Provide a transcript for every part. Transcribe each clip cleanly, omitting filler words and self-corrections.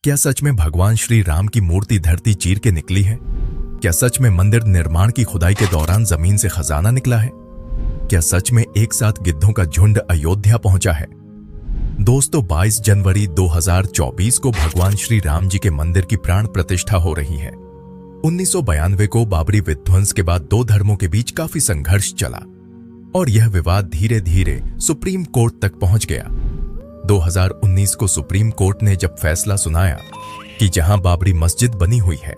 क्या सच में भगवान श्री राम की मूर्ति धरती चीर के निकली है? क्या सच में मंदिर निर्माण की खुदाई के दौरान जमीन से खजाना निकला है? क्या सच में एक साथ गिद्धों का झुंड अयोध्या पहुंचा है? दोस्तों, 22 जनवरी 2024 को भगवान श्री राम जी के मंदिर की प्राण प्रतिष्ठा हो रही है। 1992 को बाबरी विध्वंस के बाद दो धर्मों के बीच काफी संघर्ष चला और यह विवाद धीरे धीरे सुप्रीम कोर्ट तक पहुंच गया। 2019 को सुप्रीम कोर्ट ने जब फैसला सुनाया कि जहां बाबरी मस्जिद बनी हुई है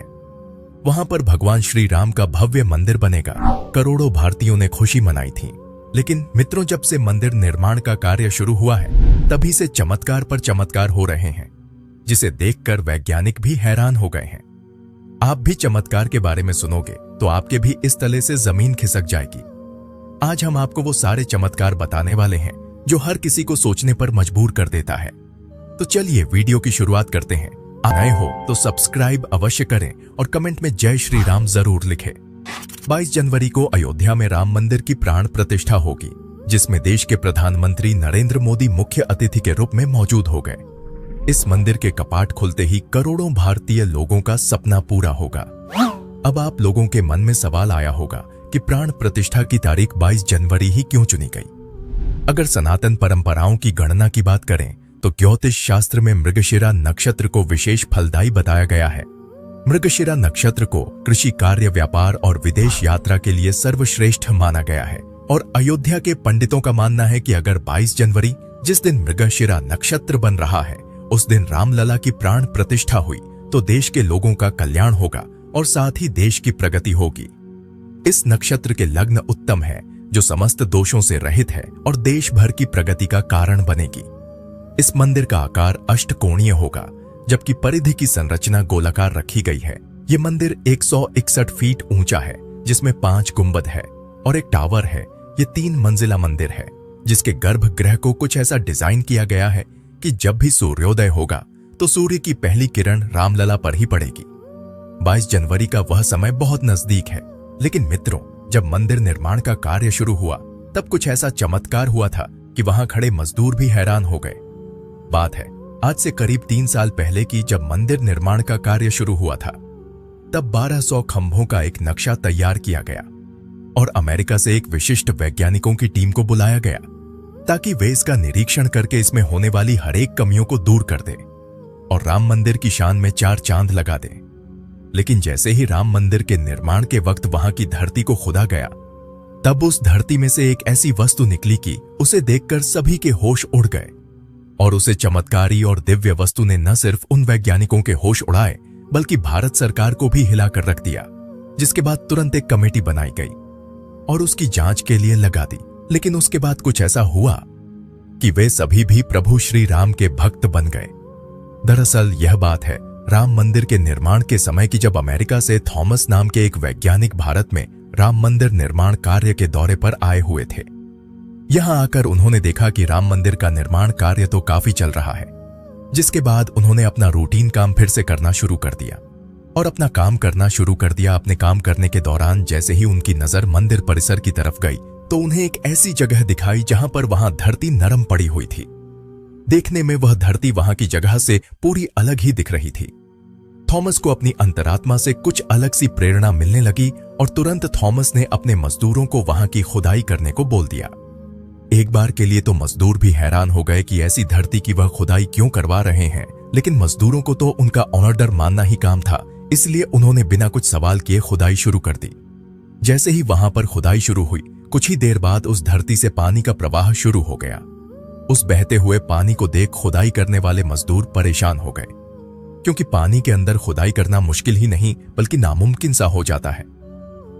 वहां पर भगवान श्री राम का भव्य मंदिर बनेगा, करोड़ों भारतीयों ने खुशी मनाई थी। लेकिन मित्रों, जब से मंदिर निर्माण का कार्य शुरू हुआ है तभी से चमत्कार पर चमत्कार हो रहे हैं, जिसे देखकर वैज्ञानिक भी हैरान हो गए हैं। आप भी चमत्कार के बारे में सुनोगे तो आपके भी इस तले से जमीन खिसक जाएगी। आज हम आपको वो सारे चमत्कार बताने वाले हैं जो हर किसी को सोचने पर मजबूर कर देता है। तो चलिए वीडियो की शुरुआत करते हैं। नए हो तो सब्सक्राइब अवश्य करें और कमेंट में जय श्री राम जरूर लिखें। 22 जनवरी को अयोध्या में राम मंदिर की प्राण प्रतिष्ठा होगी, जिसमें देश के प्रधानमंत्री नरेंद्र मोदी मुख्य अतिथि के रूप में मौजूद हो गए। इस मंदिर के कपाट खुलते ही करोड़ों भारतीय लोगों का सपना पूरा होगा। अब आप लोगों के मन में सवाल आया होगा कि प्राण प्रतिष्ठा की तारीख 22 जनवरी ही क्यों चुनी गई? अगर सनातन परंपराओं की गणना की बात करें तो ज्योतिष शास्त्र में मृगशिरा नक्षत्र को विशेष फलदायी बताया गया है। मृगशिरा नक्षत्र को कृषि कार्य, व्यापार और विदेश यात्रा के लिए सर्वश्रेष्ठ माना गया है और अयोध्या के पंडितों का मानना है कि अगर 22 जनवरी जिस दिन मृगशिरा नक्षत्र बन रहा है उस दिन रामलला की प्राण प्रतिष्ठा हुई तो देश के लोगों का कल्याण होगा और साथ ही देश की प्रगति होगी। इस नक्षत्र के लग्न उत्तम है जो समस्त दोषों से रहित है और देश भर की प्रगति का कारण बनेगी। इस मंदिर का आकार अष्टकोणीय होगा, जबकि परिधि की संरचना गोलाकार रखी गई है। ये मंदिर 161 फीट ऊंचा है, जिसमें 5 गुंबद है और एक टावर है। ये 3 मंजिला मंदिर है, जिसके गर्भगृह को कुछ ऐसा डिजाइन किया गया है कि जब भी सूर्योदय होगा तो सूर्य की पहली किरण रामलला पर ही पड़ेगी। 22 जनवरी का वह समय बहुत नजदीक है, लेकिन मित्रों, जब मंदिर निर्माण का कार्य शुरू हुआ तब कुछ ऐसा चमत्कार हुआ था कि वहां खड़े मजदूर भी हैरान हो गए। बात है आज से करीब 3 साल पहले की, जब मंदिर निर्माण का कार्य शुरू हुआ था तब 1200 खंभों का एक नक्शा तैयार किया गया और अमेरिका से एक विशिष्ट वैज्ञानिकों की टीम को बुलाया गया ताकि वे इसका निरीक्षण करके इसमें होने वाली हर एक कमियों को दूर कर दे और राम मंदिर की शान में 4 चांद लगा दे। लेकिन जैसे ही राम मंदिर के निर्माण के वक्त वहां की धरती को खुदा गया तब उस धरती में से एक ऐसी वस्तु निकली कि उसे देखकर सभी के होश उड़ गए और उसे चमत्कारी और दिव्य वस्तु ने न सिर्फ उन वैज्ञानिकों के होश उड़ाए बल्कि भारत सरकार को भी हिलाकर रख दिया, जिसके बाद तुरंत एक कमेटी बनाई गई और उसकी जांच के लिए लगा दी। लेकिन उसके बाद कुछ ऐसा हुआ कि वे सभी भी प्रभु श्री राम के भक्त बन गए। दरअसल यह बात है राम मंदिर के निर्माण के समय की, जब अमेरिका से थॉमस नाम के एक वैज्ञानिक भारत में राम मंदिर निर्माण कार्य के दौरे पर आए हुए थे। यहां आकर उन्होंने देखा कि राम मंदिर का निर्माण कार्य तो काफी चल रहा है, जिसके बाद उन्होंने अपना रूटीन काम फिर से करना शुरू कर दिया और अपना काम करना शुरू कर दिया। अपने काम करने के दौरान जैसे ही उनकी नजर मंदिर परिसर की तरफ गई तो उन्हें एक ऐसी जगह दिखाई जहां पर वहां धरती नरम पड़ी हुई थी। देखने में वह धरती वहां की जगह से पूरी अलग ही दिख रही थी। थॉमस को अपनी अंतरात्मा से कुछ अलग सी प्रेरणा मिलने लगी और तुरंत थॉमस ने अपने मजदूरों को वहां की खुदाई करने को बोल दिया। एक बार के लिए तो मजदूर भी हैरान हो गए कि ऐसी धरती की वह खुदाई क्यों करवा रहे हैं, लेकिन मजदूरों को तो उनका ऑर्डर मानना ही काम था, इसलिए उन्होंने बिना कुछ सवाल किए खुदाई शुरू कर दी। जैसे ही वहां पर खुदाई शुरू हुई कुछ ही देर बाद उस धरती से पानी का प्रवाह शुरू हो गया। उस बहते हुए पानी को देख खुदाई करने वाले मजदूर परेशान हो गए, क्योंकि पानी के अंदर खुदाई करना मुश्किल ही नहीं बल्कि नामुमकिन सा हो जाता है।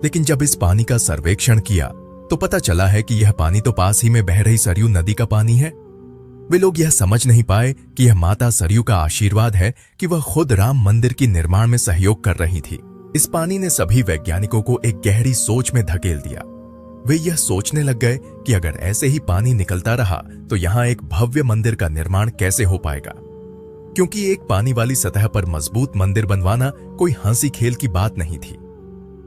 लेकिन जब इस पानी का सर्वेक्षण किया तो पता चला है कि यह पानी तो पास ही में बह रही सरयू नदी का पानी है। वे लोग यह समझ नहीं पाए कि यह माता सरयू का आशीर्वाद है कि वह खुद राम मंदिर की निर्माण में सहयोग कर रही थी। इस पानी ने सभी वैज्ञानिकों को एक गहरी सोच में धकेल दिया। वे यह सोचने लग गए कि अगर ऐसे ही पानी निकलता रहा तो यहाँ एक भव्य मंदिर का निर्माण कैसे हो पाएगा, क्योंकि एक पानी वाली सतह पर मजबूत मंदिर बनवाना कोई हंसी खेल की बात नहीं थी।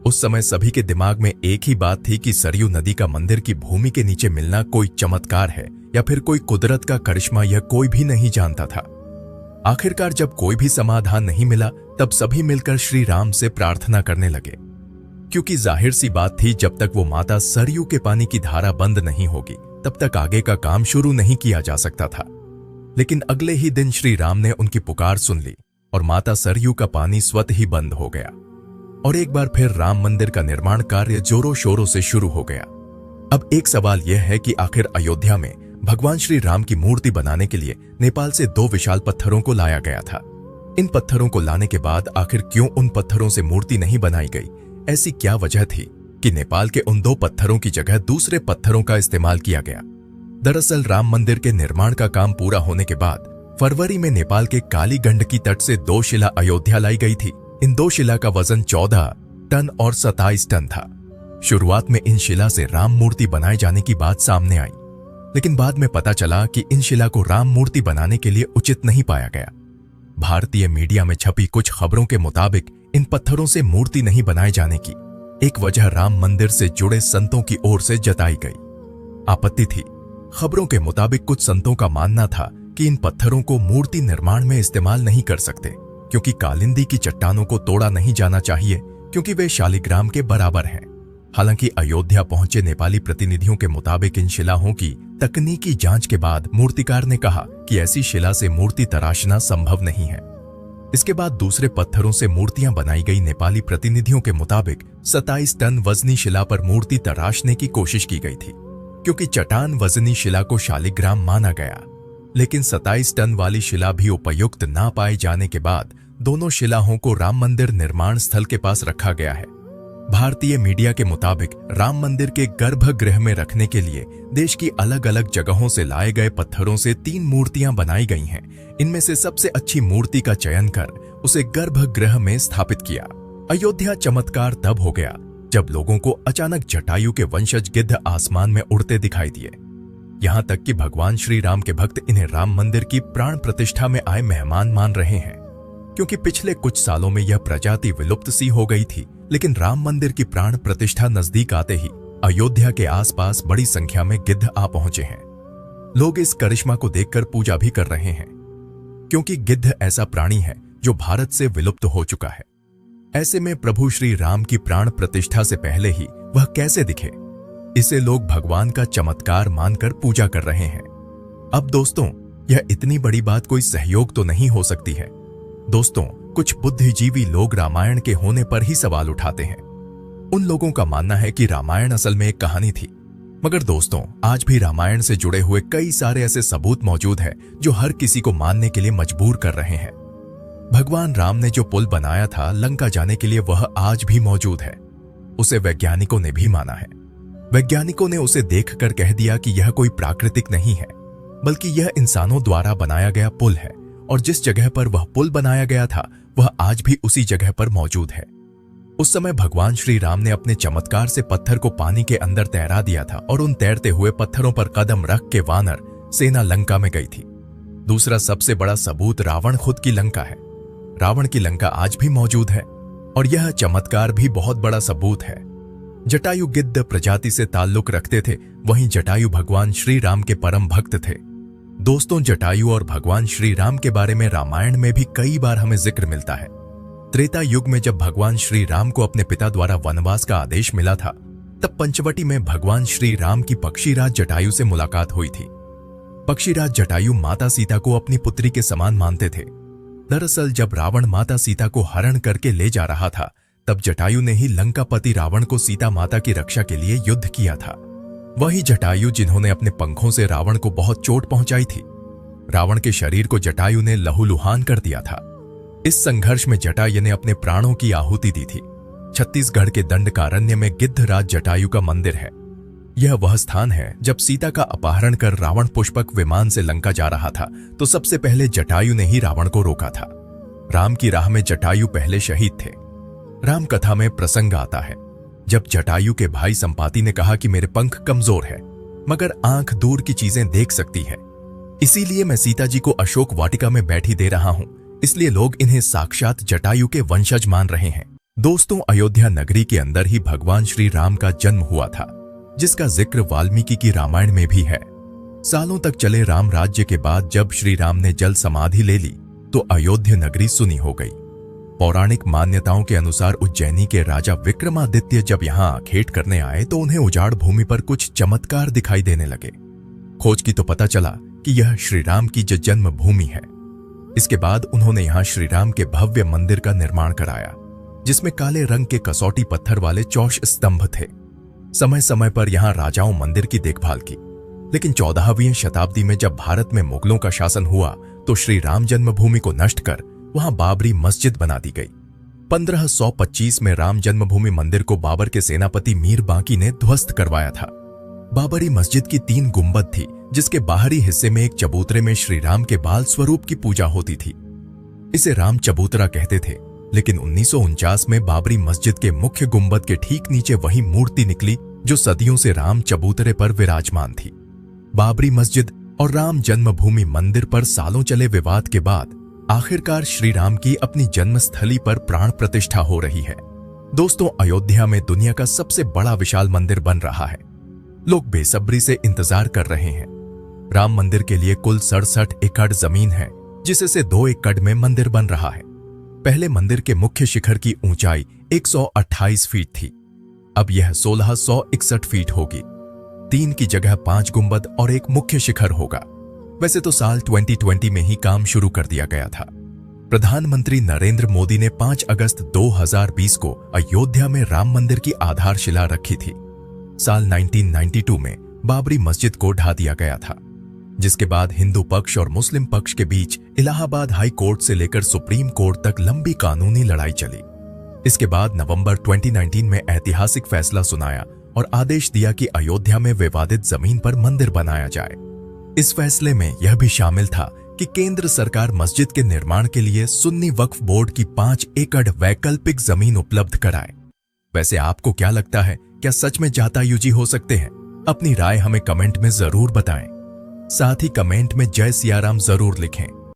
उस समय सभी के दिमाग में एक ही बात थी कि सरयू नदी का मंदिर की भूमि के नीचे मिलना कोई चमत्कार है या फिर कोई कुदरत का करिश्मा, यह कोई भी नहीं जानता था। आखिरकार जब कोई भी समाधान नहीं मिला तब सभी मिलकर श्री राम से प्रार्थना करने लगे, क्योंकि जाहिर सी बात थी जब तक वो माता सरयू के पानी की धारा बंद नहीं होगी तब तक आगे का काम शुरू नहीं किया जा सकता था। लेकिन अगले ही दिन श्री राम ने उनकी पुकार सुन ली और माता सरयू का पानी स्वतः ही बंद हो गया और एक बार फिर राम मंदिर का निर्माण कार्य जोरों शोरों से शुरू हो गया। अब एक सवाल यह है कि आखिर अयोध्या में भगवान श्री राम की मूर्ति बनाने के लिए नेपाल से 2 विशाल पत्थरों को लाया गया था। इन पत्थरों को लाने के बाद आखिर क्यों उन पत्थरों से मूर्ति नहीं बनाई गई? ऐसी क्या वजह थी कि नेपाल के उन 2 पत्थरों की जगह दूसरे पत्थरों का इस्तेमाल किया गया? दरअसल राम मंदिर के निर्माण का काम पूरा होने के बाद फरवरी में नेपाल के काली गंडकी तट से 2 शिला अयोध्या लाई गई थी। इन 2 शिला का वजन 14 टन और 27 टन था। शुरुआत में इन शिला से राम मूर्ति बनाए जाने की बात सामने आई, लेकिन बाद में पता चला कि इन शिला को राम मूर्ति बनाने के लिए उचित नहीं पाया गया। भारतीय मीडिया में छपी कुछ खबरों के मुताबिक इन पत्थरों से मूर्ति नहीं बनाए जाने की एक वजह राम मंदिर से जुड़े संतों की ओर से जताई गई आपत्ति थी। खबरों के मुताबिक कुछ संतों का मानना था कि इन पत्थरों को मूर्ति निर्माण में इस्तेमाल नहीं कर सकते, क्योंकि कालिंदी की चट्टानों को तोड़ा नहीं जाना चाहिए, क्योंकि वे शालिग्राम के बराबर हैं। हालांकि अयोध्या पहुंचे नेपाली प्रतिनिधियों के मुताबिक इन शिलाओं की तकनीकी जांच के बाद मूर्तिकार ने कहा कि ऐसी शिला से मूर्ति तराशना संभव नहीं है। इसके बाद दूसरे पत्थरों से मूर्तियां बनाई गई। नेपाली प्रतिनिधियों के मुताबिक 27 टन वजनी शिला पर मूर्ति तराशने की कोशिश की गई थी, क्योंकि चट्टान वजनी शिला को शालिग्राम माना गया। लेकिन 27 टन वाली शिला भी उपयुक्त ना पाए जाने के बाद दोनों शिलाओं को राम मंदिर निर्माण स्थल के पास रखा गया है। भारतीय मीडिया के मुताबिक राम मंदिर के गर्भगृह में रखने के लिए देश की अलग अलग जगहों से लाए गए पत्थरों से 3 मूर्तियां बनाई गई हैं। इनमें से सबसे अच्छी मूर्ति का चयन कर उसे गर्भगृह में स्थापित किया। अयोध्या चमत्कार तब हो गया जब लोगों को अचानक जटायु के वंशज गिद्ध आसमान में उड़ते दिखाई दिए। यहां तक कि भगवान श्री राम के भक्त इन्हें राम मंदिर की प्राण प्रतिष्ठा में आए मेहमान मान रहे हैं, क्योंकि पिछले कुछ सालों में यह प्रजाति विलुप्त सी हो गई थी। लेकिन राम मंदिर की प्राण प्रतिष्ठा नजदीक आते ही अयोध्या के आसपास बड़ी संख्या में गिद्ध आ पहुंचे हैं। लोग इस करिश्मा को देखकर पूजा भी कर रहे हैं, क्योंकि गिद्ध ऐसा प्राणी है जो भारत से विलुप्त हो चुका है। ऐसे में प्रभु श्री राम की प्राण प्रतिष्ठा से पहले ही वह कैसे दिखे, इसे लोग भगवान का चमत्कार मानकर पूजा कर रहे हैं। अब दोस्तों, यह इतनी बड़ी बात कोई सहयोग तो नहीं हो सकती है। दोस्तों, कुछ बुद्धिजीवी लोग रामायण के होने पर ही सवाल उठाते हैं। उन लोगों का मानना है कि रामायण असल में एक कहानी थी, मगर दोस्तों आज भी रामायण से जुड़े हुए कई सारे ऐसे सबूत मौजूद हैं जो हर किसी को मानने के लिए मजबूर कर रहे हैं। भगवान राम ने जो पुल बनाया था लंका जाने के लिए, वह आज भी मौजूद है। उसे वैज्ञानिकों ने भी माना है। वैज्ञानिकों ने उसे देखकर कह दिया कि यह कोई प्राकृतिक नहीं है, बल्कि यह इंसानों द्वारा बनाया गया पुल है, और जिस जगह पर वह पुल बनाया गया था वह आज भी उसी जगह पर मौजूद है। उस समय भगवान श्री राम ने अपने चमत्कार से पत्थर को पानी के अंदर तैरा दिया था, और उन तैरते हुए पत्थरों पर कदम रख के वानर सेना लंका में गई थी। दूसरा सबसे बड़ा सबूत रावण खुद की लंका है। रावण की लंका आज भी मौजूद है, और यह चमत्कार भी बहुत बड़ा सबूत है। जटायु गिद्ध प्रजाति से ताल्लुक रखते थे, वहीं जटायु भगवान श्री राम के परम भक्त थे। दोस्तों, जटायु और भगवान श्री राम के बारे में रामायण में भी कई बार हमें जिक्र मिलता है। त्रेता युग में जब भगवान श्री राम को अपने पिता द्वारा वनवास का आदेश मिला था, तब पंचवटी में भगवान श्री राम की पक्षीराज जटायु से मुलाकात हुई थी। पक्षीराज जटायु माता सीता को अपनी पुत्री के समान मानते थे। दरअसल जब रावण माता सीता को हरण करके ले जा रहा था, तब जटायु ने ही लंकापति रावण को सीता माता की रक्षा के लिए युद्ध किया था। वही जटायु जिन्होंने अपने पंखों से रावण को बहुत चोट पहुंचाई थी। रावण के शरीर को जटायु ने लहूलुहान कर दिया था। इस संघर्ष में जटायु ने अपने प्राणों की आहुति दी थी। छत्तीसगढ़ के दंडकारण्य में गिद्धराज जटायु का मंदिर है। यह वह स्थान है जब सीता का अपहरण कर रावण पुष्पक विमान से लंका जा रहा था, तो सबसे पहले जटायु ने ही रावण को रोका था। राम की राह में जटायु पहले शहीद थे। राम कथा में प्रसंग आता है जब जटायु के भाई संपाति ने कहा कि मेरे पंख कमजोर है, मगर आंख दूर की चीजें देख सकती है, इसीलिए मैं सीता जी को अशोक वाटिका में बैठी दे रहा हूं। इसलिए लोग इन्हें साक्षात जटायु के वंशज मान रहे हैं। दोस्तों, अयोध्या नगरी के अंदर ही भगवान श्री राम का जन्म हुआ था, जिसका जिक्र वाल्मीकि की रामायण में भी है। सालों तक चले राम राज्य के बाद जब श्री राम ने जल समाधि ले ली, तो अयोध्या नगरी सुनी हो गई। पौराणिक मान्यताओं के अनुसार उज्जैनी के राजा विक्रमादित्य जब यहां खेट करने आए तो उन्हें उजाड़ भूमि पर कुछ चमत्कार दिखाई देने लगे। खोज की तो पता चला कि यह श्री राम की जन्म भूमि है। इसके बाद उन्होंने यहां श्री राम के भव्य मंदिर का निर्माण कराया, जिसमें काले रंग के कसौटी पत्थर वाले चौश स्तंभ थे। समय समय पर यहां राजाओं मंदिर की देखभाल की, लेकिन 14वीं शताब्दी में जब भारत में मुगलों का शासन हुआ तो श्री राम जन्मभूमि को नष्ट कर वहां बाबरी मस्जिद बना दी गई। 1525 में राम जन्मभूमि मंदिर को बाबर के सेनापति मीर बांकी ने ध्वस्त करवाया था। बाबरी मस्जिद की 3 गुंबद थी, जिसके बाहरी हिस्से में एक चबूतरे में श्री राम के बाल स्वरूप की पूजा होती थी। इसे राम चबूतरा कहते थे, लेकिन 1949 में बाबरी मस्जिद के मुख्य गुंबद के ठीक नीचे वही मूर्ति निकली जो सदियों से राम चबूतरे पर विराजमान थी। बाबरी मस्जिद और राम जन्मभूमि मंदिर पर सालों चले विवाद के बाद आखिरकार श्री राम की अपनी जन्मस्थली पर प्राण प्रतिष्ठा हो रही है। दोस्तों, अयोध्या में दुनिया का सबसे बड़ा विशाल मंदिर बन रहा है। लोग बेसब्री से इंतजार कर रहे हैं। राम मंदिर के लिए कुल 67 एकड़ जमीन है, जिससे 2 एकड़ में मंदिर बन रहा है। पहले मंदिर के मुख्य शिखर की ऊंचाई 128 फीट थी, अब यह 1661 फीट होगी। 3 की जगह 5 गुंबद और एक मुख्य शिखर होगा। वैसे तो साल 2020 में ही काम शुरू कर दिया गया था। प्रधानमंत्री नरेंद्र मोदी ने 5 अगस्त 2020 को अयोध्या में राम मंदिर की आधारशिला रखी थी। साल 1992 में बाबरी मस्जिद को ढा दिया गया था, जिसके बाद हिंदू पक्ष और मुस्लिम पक्ष के बीच इलाहाबाद हाई कोर्ट से लेकर सुप्रीम कोर्ट तक लंबी कानूनी लड़ाई चली। इसके बाद नवंबर 2019 में ऐतिहासिक फैसला सुनाया और आदेश दिया कि अयोध्या में विवादित जमीन पर मंदिर बनाया जाए। इस फैसले में यह भी शामिल था कि केंद्र सरकार मस्जिद के निर्माण के लिए सुन्नी वक्फ बोर्ड की 5 एकड़ वैकल्पिक जमीन उपलब्ध कराए। वैसे आपको क्या लगता है, क्या सच में जातायुजी हो सकते हैं? अपनी राय हमें कमेंट में जरूर बताएं। साथ ही कमेंट में जय सियाराम जरूर लिखें।